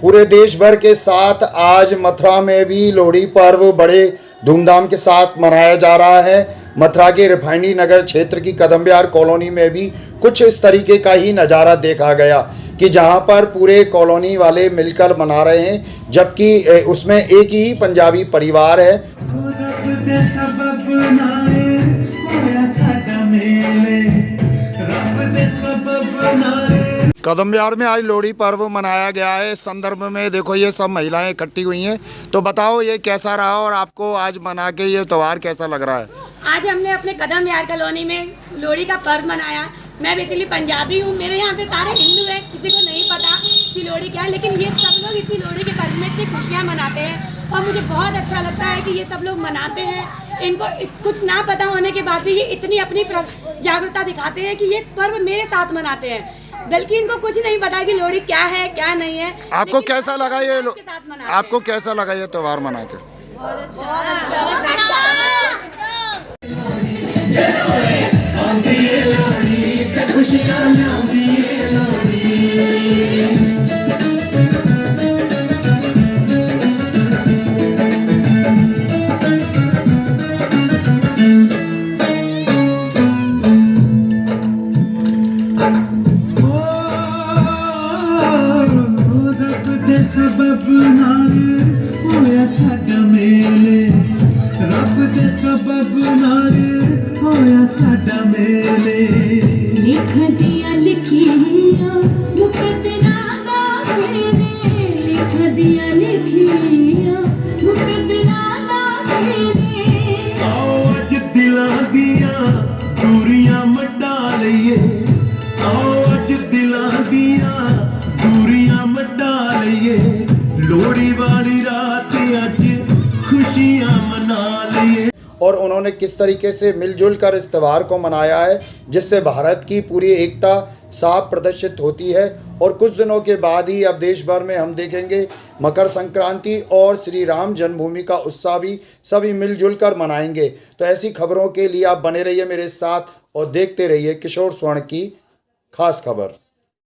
पूरे देश भर के साथ आज मथुरा में भी लोहड़ी पर्व बड़े धूमधाम के साथ मनाया जा रहा है। मथुरा के रिफाइनरी नगर क्षेत्र की कदम विहार कॉलोनी में भी कुछ इस तरीके का ही नज़ारा देखा गया कि जहां पर पूरे कॉलोनी वाले मिलकर मना रहे हैं, जबकि उसमें एक ही पंजाबी परिवार है। कदम विहार में आज लोहड़ी पर्व मनाया गया है। इस संदर्भ में देखो ये सब महिलाएं इकट्ठी हुई हैं, तो बताओ ये कैसा रहा और आपको आज मना के ये त्यौहार कैसा लग रहा है? आज हमने अपने कदम विहार कॉलोनी में लोहड़ी का पर्व मनाया। मैं बेसिकली पंजाबी हूँ, मेरे यहाँ पे सारे हिंदू हैं, किसी को नहीं पता कि लोहड़ी क्या है, लेकिन ये सब लोग इसी लोहड़ी के पर्व में इतनी खुशियाँ मनाते हैं और मुझे बहुत अच्छा लगता है कि ये सब लोग मनाते हैं। इनको कुछ ना पता होने के बाद भी ये इतनी अपनी जागरूकता दिखाते हैं कि ये पर्व मेरे साथ मनाते हैं, बल्कि इनको कुछ नहीं पता कि लोहड़ी क्या है क्या नहीं है। आपको कैसा लगा ये आपको कैसा लगा ये त्यौहार मना के? बहुत अच्छा। सबब नाल होया साडा मेले, रब दे सबब नाल होया साडा मेले। लिखन दिया लिखियां मुकद्दरा दा मेरे, लिखन दिया लिखियां मुकद्दरा दा मेरे। आओ अज दिलां दियां दूरियां मटा लईए, आओ अज दिलां दियां दूरियां मटा लईए। लोहड़ी वाली रात आज खुशियां मना लिए। और उन्होंने किस तरीके से मिलजुल कर इस त्यौहार को मनाया है, जिससे भारत की पूरी एकता साफ प्रदर्शित होती है। और कुछ दिनों के बाद ही अब देश भर में हम देखेंगे मकर संक्रांति और श्री राम जन्मभूमि का उत्सव भी सभी मिलजुल कर मनाएंगे। तो ऐसी खबरों के लिए आप बने रहिए मेरे साथ और देखते रहिए किशोर स्वर्ण की खास खबर।